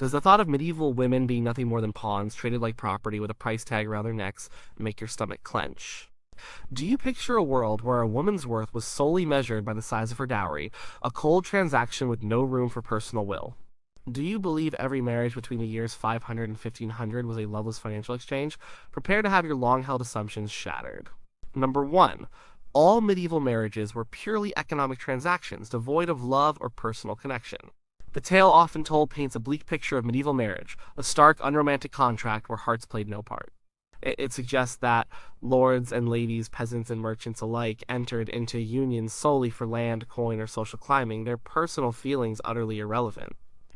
Does the thought of medieval women being nothing more than pawns traded like property with a price tag around their necks make your stomach clench? Do you picture a world where a woman's worth was solely measured by the size of her dowry, a cold transaction with no room for personal will? Do you believe every marriage between the years 500 and 1500 was a loveless financial exchange? Prepare to have your long-held assumptions shattered. Number 1. All medieval marriages were purely economic transactions, devoid of love or personal connection. The tale often told paints a bleak picture of medieval marriage, a stark, unromantic contract where hearts played no part. It suggests that lords and ladies, peasants and merchants alike entered into unions solely for land, coin, or social climbing, their personal feelings utterly irrelevant.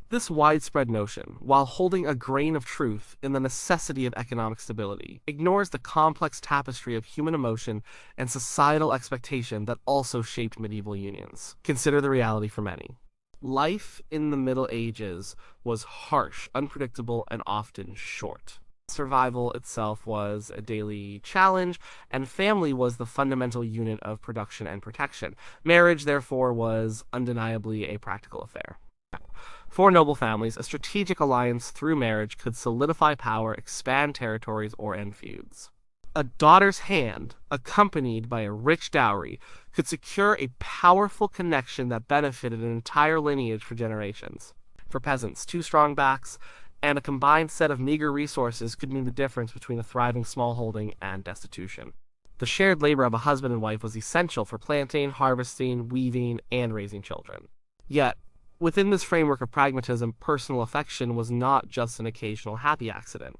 This widespread notion, while holding a grain of truth in the necessity of economic stability, ignores the complex tapestry of human emotion and societal expectation that also shaped medieval unions. Consider the reality for many. Life in the Middle Ages was harsh, unpredictable, and often short. Survival itself was a daily challenge, and family was the fundamental unit of production and protection. Marriage, therefore, was undeniably a practical affair. For noble families, a strategic alliance through marriage could solidify power, expand territories, or end feuds. A daughter's hand, accompanied by a rich dowry, could secure a powerful connection that benefited an entire lineage for generations. For peasants, two strong backs and a combined set of meager resources could mean the difference between a thriving smallholding and destitution. The shared labor of a husband and wife was essential for planting, harvesting, weaving, and raising children. Yet, within this framework of pragmatism, personal affection was not just an occasional happy accident.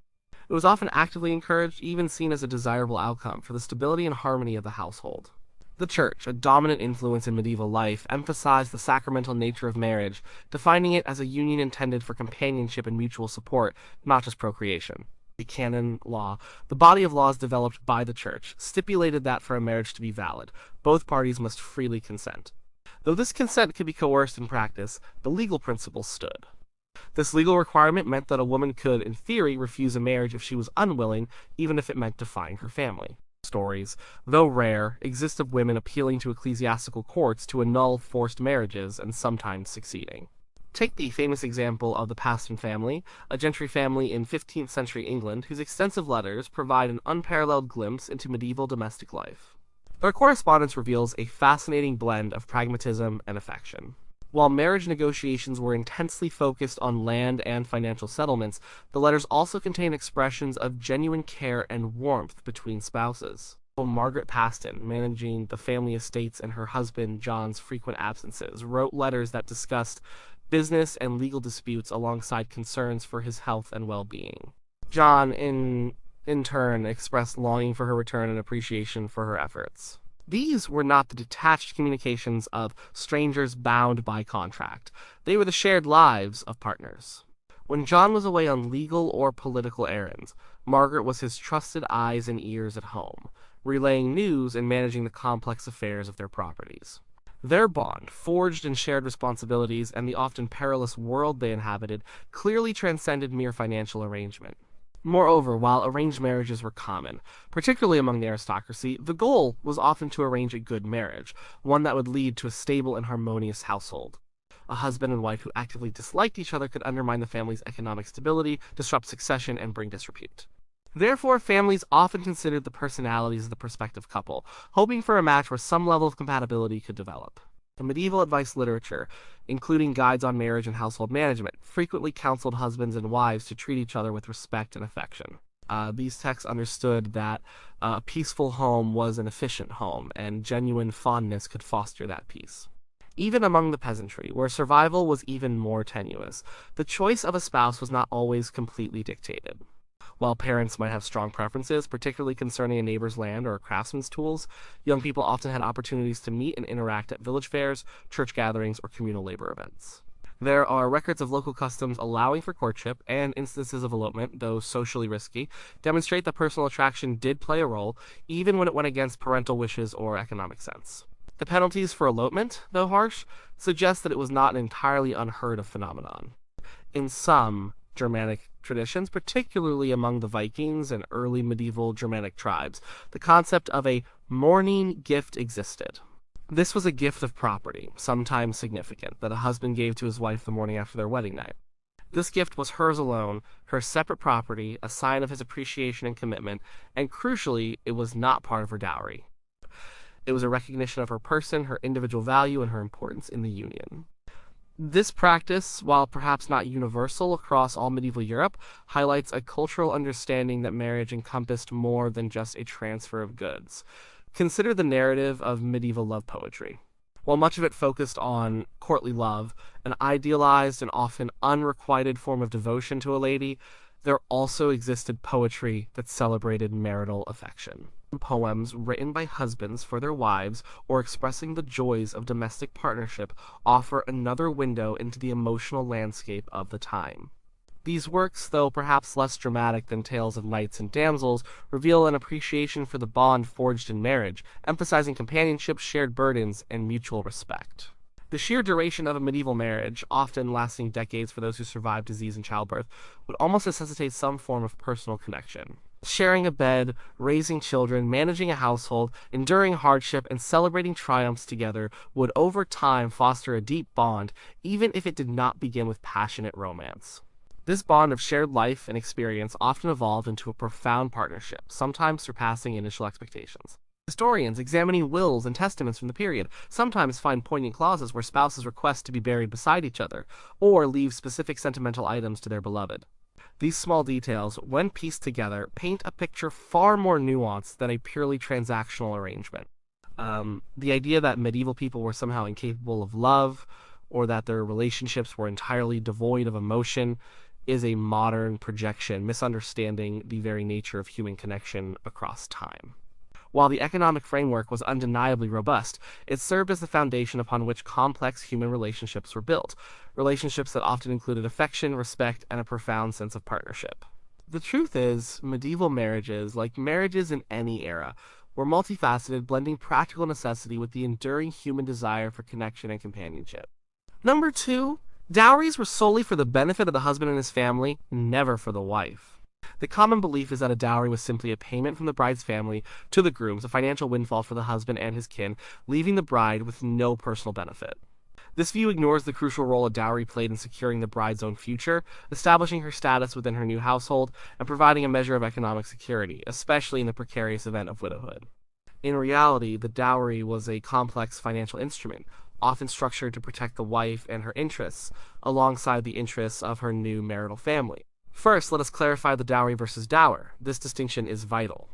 It was often actively encouraged, even seen as a desirable outcome for the stability and harmony of the household. The Church, a dominant influence in medieval life, emphasized the sacramental nature of marriage, defining it as a union intended for companionship and mutual support, not just procreation. The canon law, the body of laws developed by the Church, stipulated that for a marriage to be valid, both parties must freely consent. Though this consent could be coerced in practice, the legal principle stood. This legal requirement meant that a woman could, in theory, refuse a marriage if she was unwilling, even if it meant defying her family. Stories, though rare, exist of women appealing to ecclesiastical courts to annul forced marriages and sometimes succeeding. Take the famous example of the Paston family, a gentry family in 15th century England whose extensive letters provide an unparalleled glimpse into medieval domestic life. Their correspondence reveals a fascinating blend of pragmatism and affection. While marriage negotiations were intensely focused on land and financial settlements, the letters also contain expressions of genuine care and warmth between spouses. Margaret Paston, managing the family estates and her husband John's frequent absences, wrote letters that discussed business and legal disputes alongside concerns for his health and well-being. John, in turn, expressed longing for her return and appreciation for her efforts. These were not the detached communications of strangers bound by contract. They were the shared lives of partners. When John was away on legal or political errands, Margaret was his trusted eyes and ears at home, relaying news and managing the complex affairs of their properties. Their bond, forged in shared responsibilities and the often perilous world they inhabited, clearly transcended mere financial arrangement. Moreover, while arranged marriages were common, particularly among the aristocracy, the goal was often to arrange a good marriage, one that would lead to a stable and harmonious household. A husband and wife who actively disliked each other could undermine the family's economic stability, disrupt succession, and bring disrepute. Therefore, families often considered the personalities of the prospective couple, hoping for a match where some level of compatibility could develop. The medieval advice literature, including guides on marriage and household management, frequently counseled husbands and wives to treat each other with respect and affection. These texts understood that a peaceful home was an efficient home, and genuine fondness could foster that peace. Even among the peasantry, where survival was even more tenuous, the choice of a spouse was not always completely dictated. While parents might have strong preferences, particularly concerning a neighbor's land or a craftsman's tools, young people often had opportunities to meet and interact at village fairs, church gatherings, or communal labor events. There are records of local customs allowing for courtship, and instances of elopement, though socially risky, demonstrate that personal attraction did play a role, even when it went against parental wishes or economic sense. The penalties for elopement, though harsh, suggest that it was not an entirely unheard of phenomenon. In some Germanic traditions, particularly among the Vikings and early medieval Germanic tribes, the concept of a mourning gift existed. This was a gift of property, sometimes significant, that a husband gave to his wife the morning after their wedding night. This gift was hers alone, her separate property, a sign of his appreciation and commitment, and crucially, it was not part of her dowry. It was a recognition of her person, her individual value, and her importance in the union. This practice, while perhaps not universal across all medieval Europe, highlights a cultural understanding that marriage encompassed more than just a transfer of goods. Consider the narrative of medieval love poetry. While much of it focused on courtly love, an idealized and often unrequited form of devotion to a lady, there also existed poetry that celebrated marital affection. Poems written by husbands for their wives or expressing the joys of domestic partnership offer another window into the emotional landscape of the time. These works, though perhaps less dramatic than tales of knights and damsels, reveal an appreciation for the bond forged in marriage, emphasizing companionship, shared burdens, and mutual respect. The sheer duration of a medieval marriage, often lasting decades for those who survived disease and childbirth, would almost necessitate some form of personal connection. Sharing a bed, raising children, managing a household, enduring hardship, and celebrating triumphs together would over time foster a deep bond, even if it did not begin with passionate romance. This bond of shared life and experience often evolved into a profound partnership, sometimes surpassing initial expectations. Historians examining wills and testaments from the period sometimes find poignant clauses where spouses request to be buried beside each other, or leave specific sentimental items to their beloved. These small details, when pieced together, paint a picture far more nuanced than a purely transactional arrangement. The idea that medieval people were somehow incapable of love, or that their relationships were entirely devoid of emotion, is a modern projection, misunderstanding the very nature of human connection across time. While the economic framework was undeniably robust, it served as the foundation upon which complex human relationships were built, relationships that often included affection, respect, and a profound sense of partnership. The truth is, medieval marriages, like marriages in any era, were multifaceted, blending practical necessity with the enduring human desire for connection and companionship. Number 2, dowries were solely for the benefit of the husband and his family, never for the wife. The common belief is that a dowry was simply a payment from the bride's family to the grooms, a financial windfall for the husband and his kin, leaving the bride with no personal benefit. This view ignores the crucial role a dowry played in securing the bride's own future, establishing her status within her new household, and providing a measure of economic security, especially in the precarious event of widowhood. In reality, the dowry was a complex financial instrument, often structured to protect the wife and her interests, alongside the interests of her new marital family. First, let us clarify the dowry versus dower. This distinction is vital.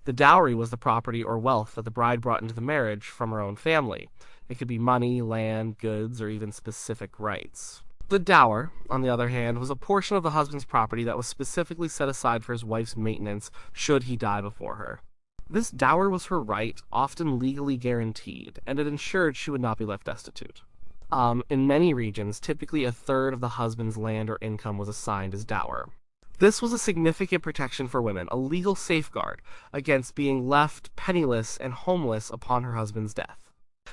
The dowry was the property or wealth that the bride brought into the marriage from her own family. It could be money, land, goods, or even specific rights. The dower, on the other hand, was a portion of the husband's property that was specifically set aside for his wife's maintenance should he die before her. This dower was her right, often legally guaranteed, and it ensured she would not be left destitute. In many regions, typically a third of the husband's land or income was assigned as dower. This was a significant protection for women, a legal safeguard against being left penniless and homeless upon her husband's death.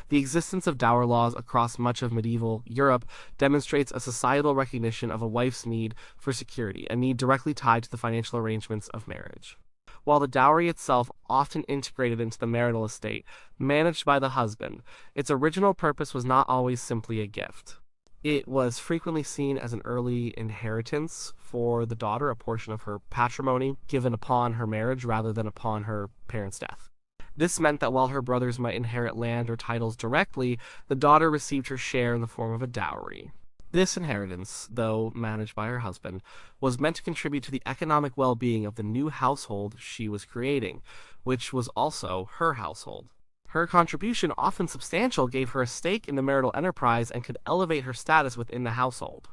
The existence of dower laws across much of medieval Europe demonstrates a societal recognition of a wife's need for security, a need directly tied to the financial arrangements of marriage. While the dowry itself often integrated into the marital estate, managed by the husband, its original purpose was not always simply a gift. It was frequently seen as an early inheritance for the daughter, a portion of her patrimony given upon her marriage rather than upon her parents' death. This meant that while her brothers might inherit land or titles directly, the daughter received her share in the form of a dowry. This inheritance, though managed by her husband, was meant to contribute to the economic well-being of the new household she was creating, which was also her household. Her contribution, often substantial, gave her a stake in the marital enterprise and could elevate her status within the household.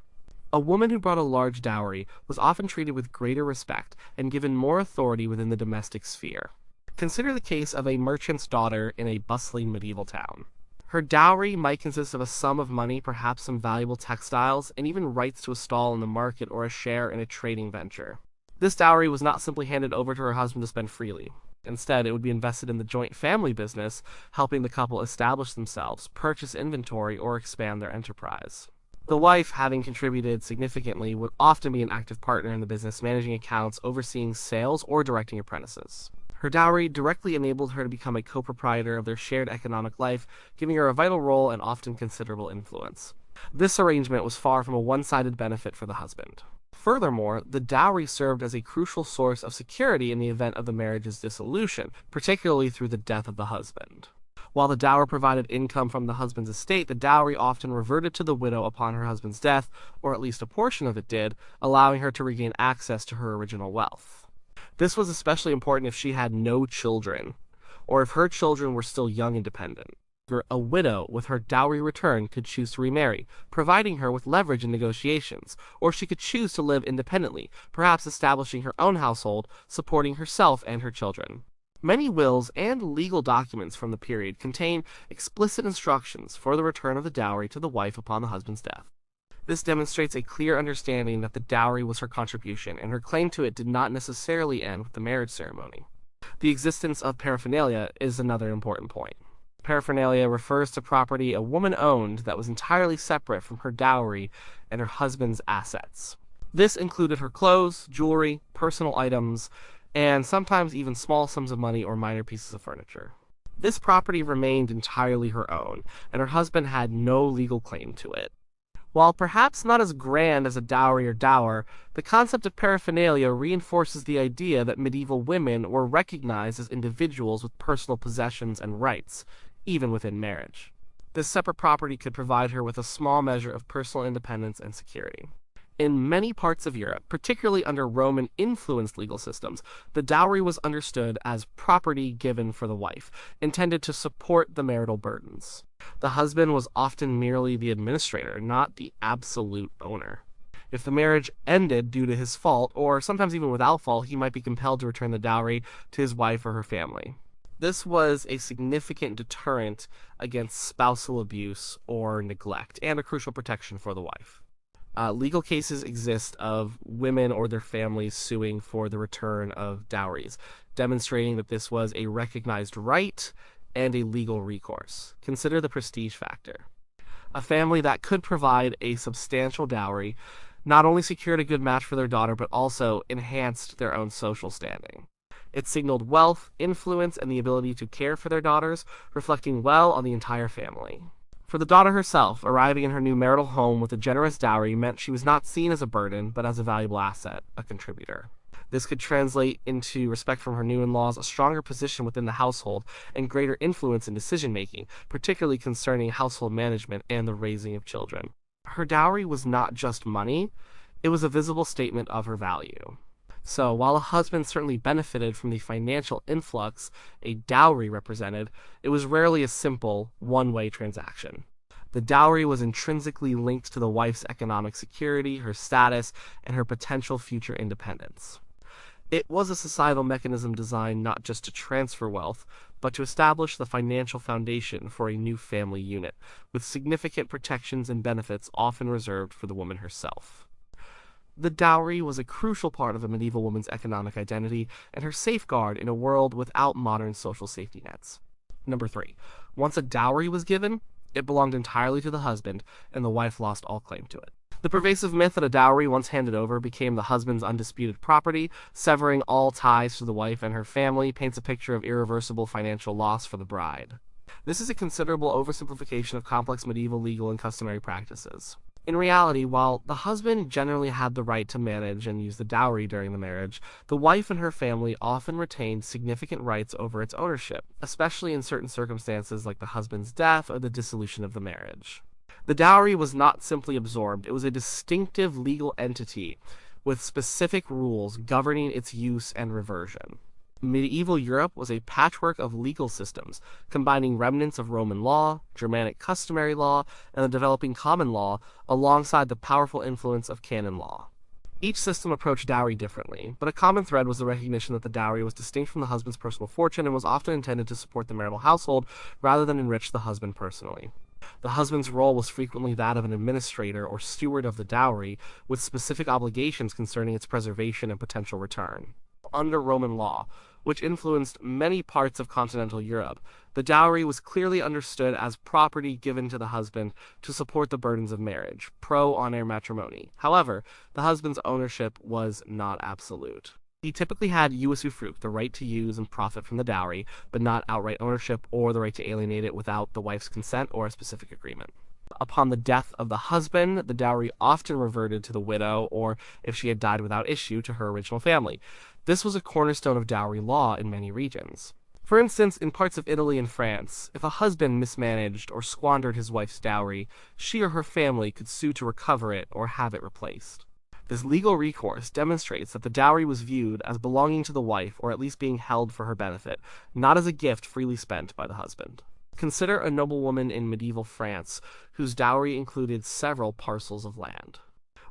A woman who brought a large dowry was often treated with greater respect and given more authority within the domestic sphere. Consider the case of a merchant's daughter in a bustling medieval town. Her dowry might consist of a sum of money, perhaps some valuable textiles, and even rights to a stall in the market or a share in a trading venture. This dowry was not simply handed over to her husband to spend freely. Instead, it would be invested in the joint family business, helping the couple establish themselves, purchase inventory, or expand their enterprise. The wife, having contributed significantly, would often be an active partner in the business, managing accounts, overseeing sales, or directing apprentices. Her dowry directly enabled her to become a co-proprietor of their shared economic life, giving her a vital role and often considerable influence. This arrangement was far from a one-sided benefit for the husband. Furthermore, the dowry served as a crucial source of security in the event of the marriage's dissolution, particularly through the death of the husband. While the dower provided income from the husband's estate, the dowry often reverted to the widow upon her husband's death, or at least a portion of it did, allowing her to regain access to her original wealth. This was especially important if she had no children, or if her children were still young and dependent. A widow, with her dowry returned, could choose to remarry, providing her with leverage in negotiations, or she could choose to live independently, perhaps establishing her own household, supporting herself and her children. Many wills and legal documents from the period contain explicit instructions for the return of the dowry to the wife upon the husband's death. This demonstrates a clear understanding that the dowry was her contribution, and her claim to it did not necessarily end with the marriage ceremony. The existence of paraphernalia is another important point. Paraphernalia refers to property a woman owned that was entirely separate from her dowry and her husband's assets. This included her clothes, jewelry, personal items, and sometimes even small sums of money or minor pieces of furniture. This property remained entirely her own, and her husband had no legal claim to it. While perhaps not as grand as a dowry or dower, the concept of paraphernalia reinforces the idea that medieval women were recognized as individuals with personal possessions and rights, even within marriage. This separate property could provide her with a small measure of personal independence and security. In many parts of Europe, particularly under Roman-influenced legal systems, the dowry was understood as property given for the wife, intended to support the marital burdens. The husband was often merely the administrator, not the absolute owner. If the marriage ended due to his fault, or sometimes even without fault, he might be compelled to return the dowry to his wife or her family. This was a significant deterrent against spousal abuse or neglect, and a crucial protection for the wife. Legal cases exist of women or their families suing for the return of dowries, demonstrating that this was a recognized right and a legal recourse. Consider the prestige factor. A family that could provide a substantial dowry not only secured a good match for their daughter, but also enhanced their own social standing. It signaled wealth, influence, and the ability to care for their daughters, reflecting well on the entire family. For the daughter herself, arriving in her new marital home with a generous dowry meant she was not seen as a burden, but as a valuable asset, a contributor. This could translate into respect from her new in-laws, a stronger position within the household, and greater influence in decision-making, particularly concerning household management and the raising of children. Her dowry was not just money, it was a visible statement of her value. So, while a husband certainly benefited from the financial influx a dowry represented, it was rarely a simple, one-way transaction. The dowry was intrinsically linked to the wife's economic security, her status, and her potential future independence. It was a societal mechanism designed not just to transfer wealth, but to establish the financial foundation for a new family unit, with significant protections and benefits often reserved for the woman herself. The dowry was a crucial part of a medieval woman's economic identity and her safeguard in a world without modern social safety nets. Number 3. Once a dowry was given, it belonged entirely to the husband, and the wife lost all claim to it. The pervasive myth that a dowry once handed over became the husband's undisputed property, severing all ties to the wife and her family, paints a picture of irreversible financial loss for the bride. This is a considerable oversimplification of complex medieval legal and customary practices. In reality, while the husband generally had the right to manage and use the dowry during the marriage, the wife and her family often retained significant rights over its ownership, especially in certain circumstances like the husband's death or the dissolution of the marriage. The dowry was not simply absorbed, it was a distinctive legal entity with specific rules governing its use and reversion. Medieval Europe was a patchwork of legal systems, combining remnants of Roman law, Germanic customary law, and the developing common law, alongside the powerful influence of canon law. Each system approached dowry differently, but a common thread was the recognition that the dowry was distinct from the husband's personal fortune and was often intended to support the marital household rather than enrich the husband personally. The husband's role was frequently that of an administrator or steward of the dowry, with specific obligations concerning its preservation and potential return. Under Roman law, which influenced many parts of continental Europe, the dowry was clearly understood as property given to the husband to support the burdens of marriage, pro-on-air matrimony. However, the husband's ownership was not absolute. He typically had usufruct, the right to use and profit from the dowry, but not outright ownership or the right to alienate it without the wife's consent or a specific agreement. Upon the death of the husband, the dowry often reverted to the widow, or if she had died without issue, to her original family. This was a cornerstone of dowry law in many regions. For instance, in parts of Italy and France, if a husband mismanaged or squandered his wife's dowry, she or her family could sue to recover it or have it replaced. This legal recourse demonstrates that the dowry was viewed as belonging to the wife, or at least being held for her benefit, not as a gift freely spent by the husband. Consider a noblewoman in medieval France whose dowry included several parcels of land.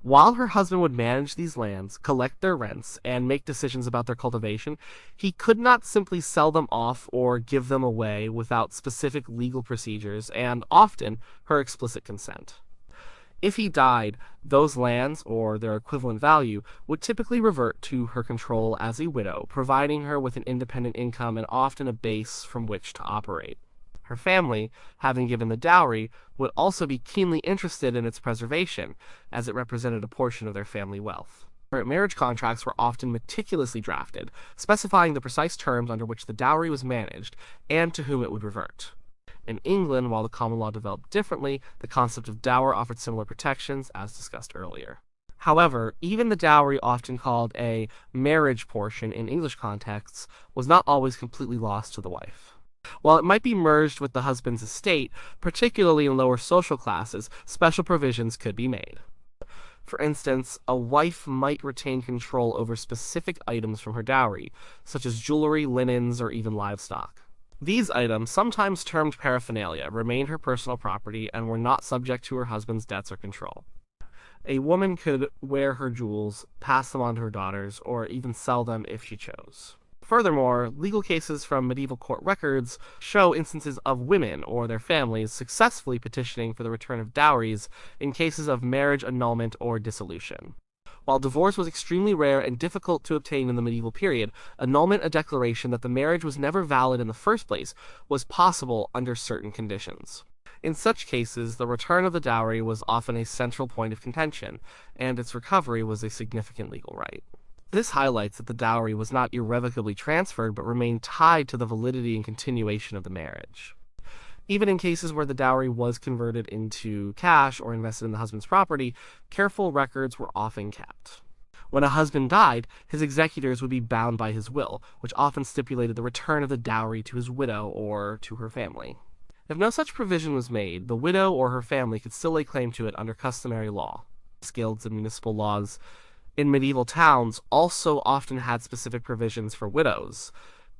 While her husband would manage these lands, collect their rents, and make decisions about their cultivation, he could not simply sell them off or give them away without specific legal procedures and, often, her explicit consent. If he died, those lands, or their equivalent value, would typically revert to her control as a widow, providing her with an independent income and often a base from which to operate. Her family, having given the dowry, would also be keenly interested in its preservation, as it represented a portion of their family wealth. Marriage contracts were often meticulously drafted, specifying the precise terms under which the dowry was managed and to whom it would revert. In England, while the common law developed differently, the concept of dower offered similar protections, as discussed earlier. However, even the dowry, often called a marriage portion in English contexts, was not always completely lost to the wife. While it might be merged with the husband's estate, particularly in lower social classes, special provisions could be made. For instance, a wife might retain control over specific items from her dowry, such as jewelry, linens, or even livestock. These items, sometimes termed paraphernalia, remained her personal property and were not subject to her husband's debts or control. A woman could wear her jewels, pass them on to her daughters, or even sell them if she chose. Furthermore, legal cases from medieval court records show instances of women or their families successfully petitioning for the return of dowries in cases of marriage annulment or dissolution. While divorce was extremely rare and difficult to obtain in the medieval period, annulment, a declaration that the marriage was never valid in the first place, was possible under certain conditions. In such cases, the return of the dowry was often a central point of contention, and its recovery was a significant legal right. This highlights that the dowry was not irrevocably transferred but remained tied to the validity and continuation of the marriage. Even in cases where the dowry was converted into cash or invested in the husband's property, careful records were often kept. When a husband died, his executors would be bound by his will, which often stipulated the return of the dowry to his widow or to her family. If no such provision was made, the widow or her family could still lay claim to it under customary law. Guilds and municipal laws in medieval towns also often had specific provisions for widows,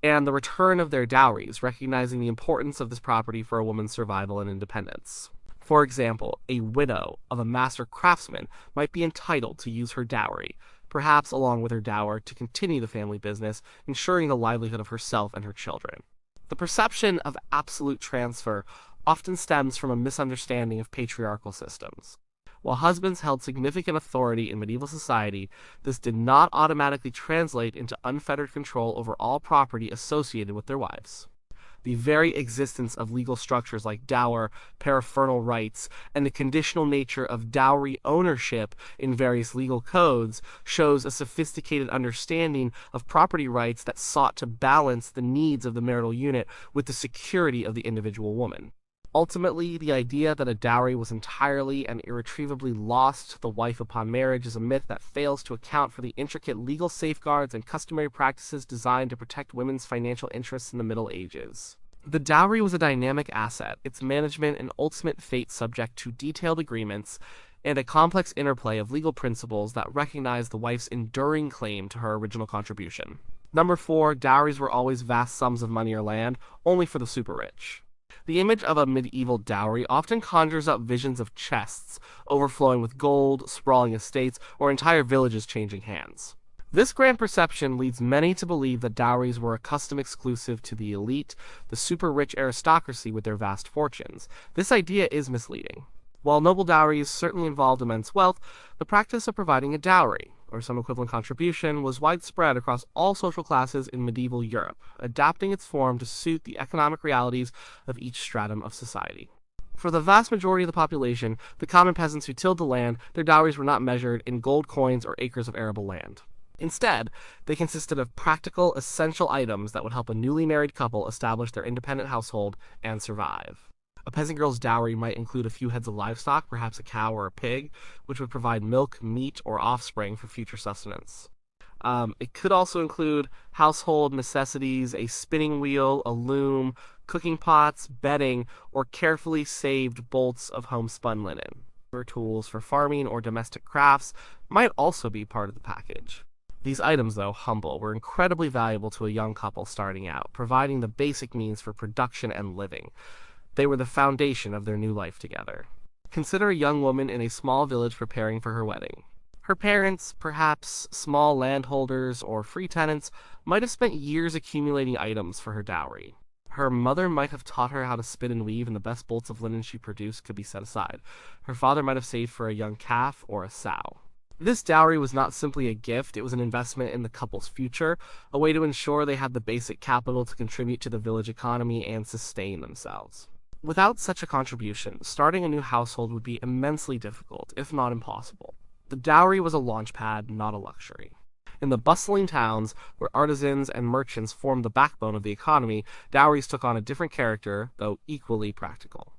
and the return of their dowries, recognizing the importance of this property for a woman's survival and independence. For example, a widow of a master craftsman might be entitled to use her dowry, perhaps along with her dower, to continue the family business, ensuring the livelihood of herself and her children. The perception of absolute transfer often stems from a misunderstanding of patriarchal systems. While husbands held significant authority in medieval society, this did not automatically translate into unfettered control over all property associated with their wives. The very existence of legal structures like dower, paraphernal rights, and the conditional nature of dowry ownership in various legal codes shows a sophisticated understanding of property rights that sought to balance the needs of the marital unit with the security of the individual woman. Ultimately, the idea that a dowry was entirely and irretrievably lost to the wife upon marriage is a myth that fails to account for the intricate legal safeguards and customary practices designed to protect women's financial interests in the Middle Ages. The dowry was a dynamic asset, its management and ultimate fate subject to detailed agreements and a complex interplay of legal principles that recognize the wife's enduring claim to her original contribution. Number 4, dowries were always vast sums of money or land, only for the super rich. The image of a medieval dowry often conjures up visions of chests overflowing with gold, sprawling estates, or entire villages changing hands. This grand perception leads many to believe that dowries were a custom exclusive to the elite, the super-rich aristocracy with their vast fortunes. This idea is misleading. While noble dowries certainly involved immense wealth, the practice of providing a dowry, or some equivalent contribution, was widespread across all social classes in medieval Europe, adapting its form to suit the economic realities of each stratum of society. For the vast majority of the population, the common peasants who tilled the land, their dowries were not measured in gold coins or acres of arable land. Instead, they consisted of practical, essential items that would help a newly married couple establish their independent household and survive. A peasant girl's dowry might include a few heads of livestock, perhaps a cow or a pig, which would provide milk, meat, or offspring for future sustenance. It could also include household necessities, a spinning wheel, a loom, cooking pots, bedding, or carefully saved bolts of homespun linen. Tools for farming or domestic crafts might also be part of the package. These items, though humble, were incredibly valuable to a young couple starting out, providing the basic means for production and living. They were the foundation of their new life together. Consider a young woman in a small village preparing for her wedding. Her parents, perhaps small landholders or free tenants, might have spent years accumulating items for her dowry. Her mother might have taught her how to spin and weave, and the best bolts of linen she produced could be set aside. Her father might have saved for a young calf or a sow. This dowry was not simply a gift, it was an investment in the couple's future, a way to ensure they had the basic capital to contribute to the village economy and sustain themselves. Without such a contribution, starting a new household would be immensely difficult, if not impossible. The dowry was a launchpad, not a luxury. In the bustling towns, where artisans and merchants formed the backbone of the economy, dowries took on a different character, though equally practical.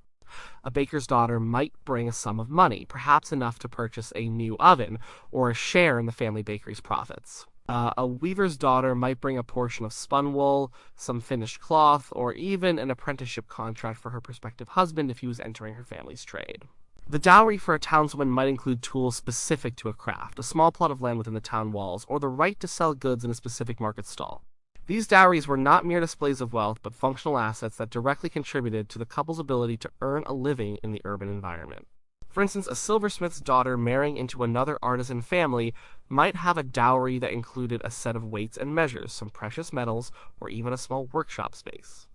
A baker's daughter might bring a sum of money, perhaps enough to purchase a new oven or a share in the family bakery's profits. A weaver's daughter might bring a portion of spun wool, some finished cloth, or even an apprenticeship contract for her prospective husband if he was entering her family's trade. The dowry for a townswoman might include tools specific to a craft, a small plot of land within the town walls, or the right to sell goods in a specific market stall. These dowries were not mere displays of wealth, but functional assets that directly contributed to the couple's ability to earn a living in the urban environment. For instance, a silversmith's daughter marrying into another artisan family might have a dowry that included a set of weights and measures, some precious metals, or even a small workshop space.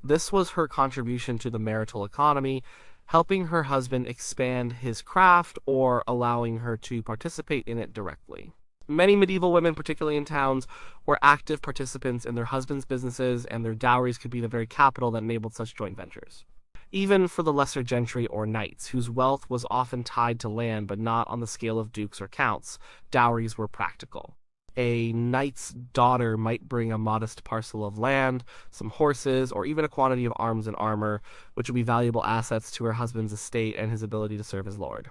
This was her contribution to the marital economy, helping her husband expand his craft or allowing her to participate in it directly. Many medieval women, particularly in towns, were active participants in their husbands' businesses, and their dowries could be the very capital that enabled such joint ventures. Even for the lesser gentry or knights, whose wealth was often tied to land but not on the scale of dukes or counts, dowries were practical. A knight's daughter might bring a modest parcel of land, some horses, or even a quantity of arms and armor, which would be valuable assets to her husband's estate and his ability to serve as lord.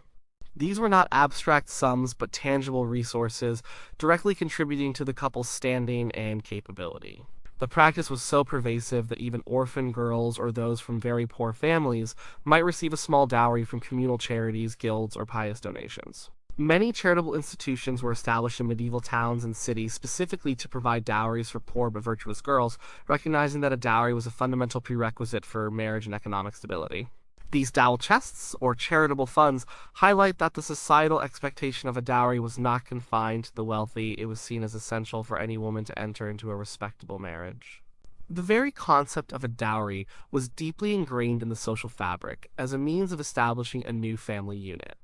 These were not abstract sums, but tangible resources, directly contributing to the couple's standing and capability. The practice was so pervasive that even orphan girls or those from very poor families might receive a small dowry from communal charities, guilds, or pious donations. Many charitable institutions were established in medieval towns and cities specifically to provide dowries for poor but virtuous girls, recognizing that a dowry was a fundamental prerequisite for marriage and economic stability. These dowel chests, or charitable funds, highlight that the societal expectation of a dowry was not confined to the wealthy. It was seen as essential for any woman to enter into a respectable marriage. The very concept of a dowry was deeply ingrained in the social fabric as a means of establishing a new family unit.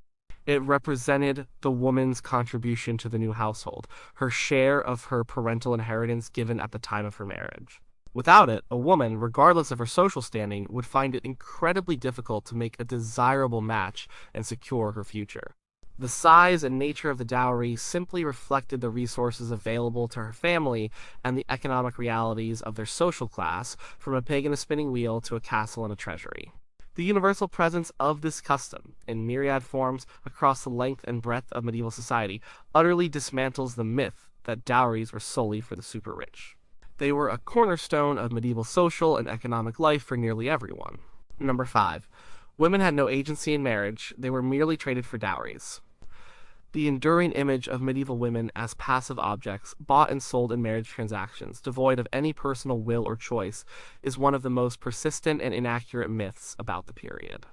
It represented the woman's contribution to the new household, her share of her parental inheritance given at the time of her marriage. Without it, a woman, regardless of her social standing, would find it incredibly difficult to make a desirable match and secure her future. The size and nature of the dowry simply reflected the resources available to her family and the economic realities of their social class, from a pig and a spinning wheel to a castle and a treasury. The universal presence of this custom, in myriad forms across the length and breadth of medieval society, utterly dismantles the myth that dowries were solely for the super rich. They were a cornerstone of medieval social and economic life for nearly everyone. Number 5. Women had no agency in marriage, they were merely traded for dowries. The enduring image of medieval women as passive objects, bought and sold in marriage transactions, devoid of any personal will or choice, is one of the most persistent and inaccurate myths about the period.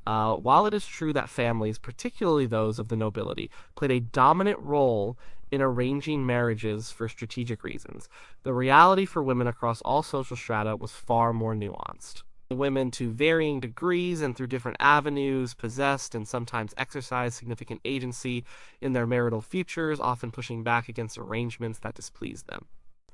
While it is true that families, particularly those of the nobility, played a dominant role in arranging marriages for strategic reasons, the reality for women across all social strata was far more nuanced. Women, to varying degrees and through different avenues, possessed and sometimes exercised significant agency in their marital futures, often pushing back against arrangements that displeased them.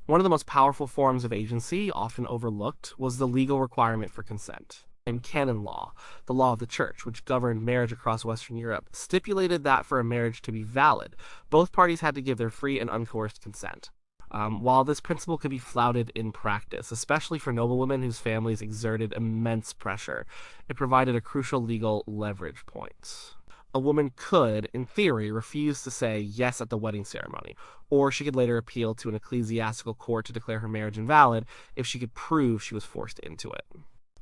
One of the most powerful forms of agency, often overlooked, was the legal requirement for consent. And canon law, the law of the church, which governed marriage across Western Europe, stipulated that for a marriage to be valid, both parties had to give their free and uncoerced consent. While this principle could be flouted in practice, especially for noblewomen whose families exerted immense pressure, it provided a crucial legal leverage point. A woman could, in theory, refuse to say yes at the wedding ceremony, or she could later appeal to an ecclesiastical court to declare her marriage invalid if she could prove she was forced into it.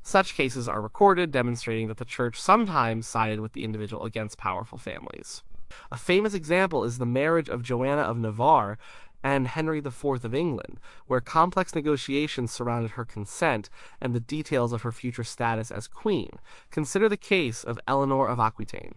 Such cases are recorded, demonstrating that the church sometimes sided with the individual against powerful families. A famous example is the marriage of Joanna of Navarre and Henry IV of England, where complex negotiations surrounded her consent and the details of her future status as queen. Consider the case of Eleanor of Aquitaine.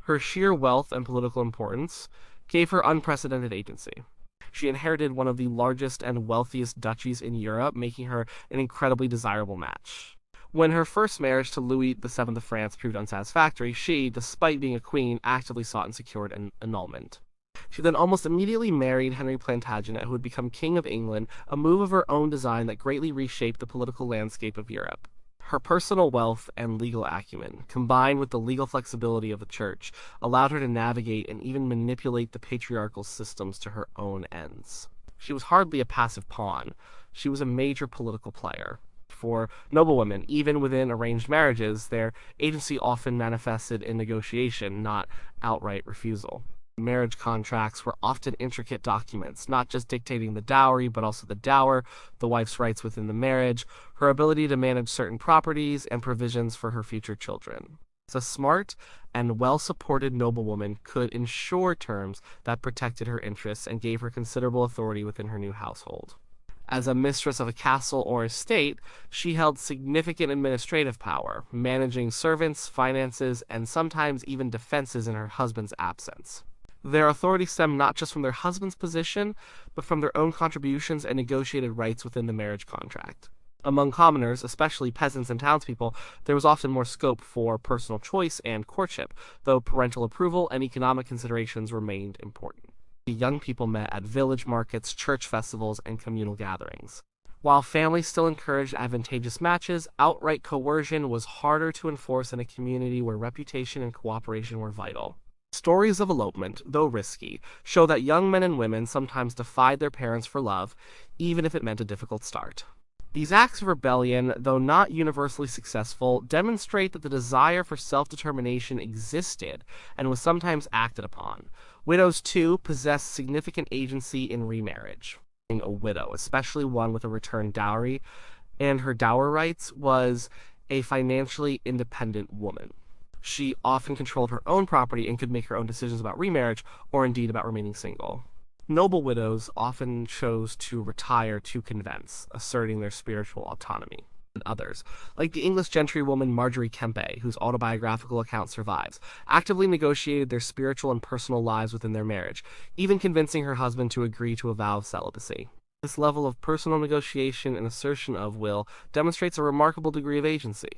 Her sheer wealth and political importance gave her unprecedented agency. She inherited one of the largest and wealthiest duchies in Europe, making her an incredibly desirable match. When her first marriage to Louis VII of France proved unsatisfactory, she, despite being a queen, actively sought and secured an annulment. She then almost immediately married Henry Plantagenet, who would become King of England, a move of her own design that greatly reshaped the political landscape of Europe. Her personal wealth and legal acumen, combined with the legal flexibility of the church, allowed her to navigate and even manipulate the patriarchal systems to her own ends. She was hardly a passive pawn. She was a major political player. For noblewomen, even within arranged marriages, their agency often manifested in negotiation, not outright refusal. Marriage contracts were often intricate documents, not just dictating the dowry, but also the dower, the wife's rights within the marriage, her ability to manage certain properties, and provisions for her future children. A smart and well-supported noblewoman could ensure terms that protected her interests and gave her considerable authority within her new household. As a mistress of a castle or estate, she held significant administrative power, managing servants, finances, and sometimes even defenses in her husband's absence. Their authority stemmed not just from their husband's position, but from their own contributions and negotiated rights within the marriage contract. Among commoners, especially peasants and townspeople, there was often more scope for personal choice and courtship, though parental approval and economic considerations remained important. Young people met at village markets, church festivals, and communal gatherings. While families still encouraged advantageous matches, outright coercion was harder to enforce in a community where reputation and cooperation were vital. Stories of elopement, though risky, show that young men and women sometimes defied their parents for love, even if it meant a difficult start. These acts of rebellion, though not universally successful, demonstrate that the desire for self-determination existed and was sometimes acted upon. Widows, too, possessed significant agency in remarriage. A widow, especially one with a returned dowry, and her dower rights, was a financially independent woman. She often controlled her own property and could make her own decisions about remarriage, or indeed about remaining single. Noble widows often chose to retire to convents, asserting their spiritual autonomy. And others, like the English gentrywoman Marjorie Kempe, whose autobiographical account survives, actively negotiated their spiritual and personal lives within their marriage, even convincing her husband to agree to a vow of celibacy. This level of personal negotiation and assertion of will demonstrates a remarkable degree of agency.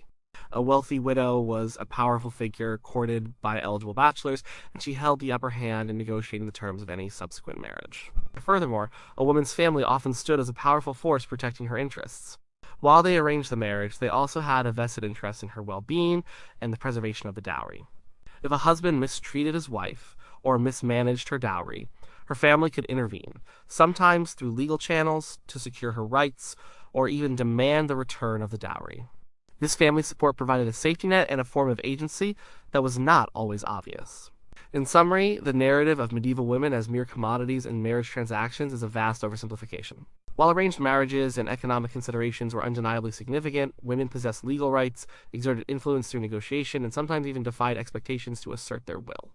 A wealthy widow was a powerful figure courted by eligible bachelors, and she held the upper hand in negotiating the terms of any subsequent marriage. Furthermore, a woman's family often stood as a powerful force protecting her interests. While they arranged the marriage, they also had a vested interest in her well-being and the preservation of the dowry. If a husband mistreated his wife or mismanaged her dowry, her family could intervene, sometimes through legal channels, to secure her rights, or even demand the return of the dowry. This family support provided a safety net and a form of agency that was not always obvious. In summary, the narrative of medieval women as mere commodities in marriage transactions is a vast oversimplification. While arranged marriages and economic considerations were undeniably significant, women possessed legal rights, exerted influence through negotiation, and sometimes even defied expectations to assert their will.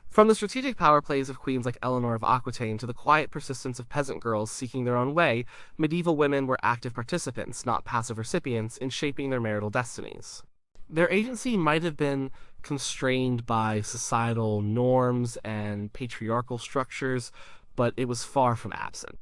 From the strategic power plays of queens like Eleanor of Aquitaine to the quiet persistence of peasant girls seeking their own way, medieval women were active participants, not passive recipients, in shaping their marital destinies. Their agency might have been constrained by societal norms and patriarchal structures, but it was far from absent.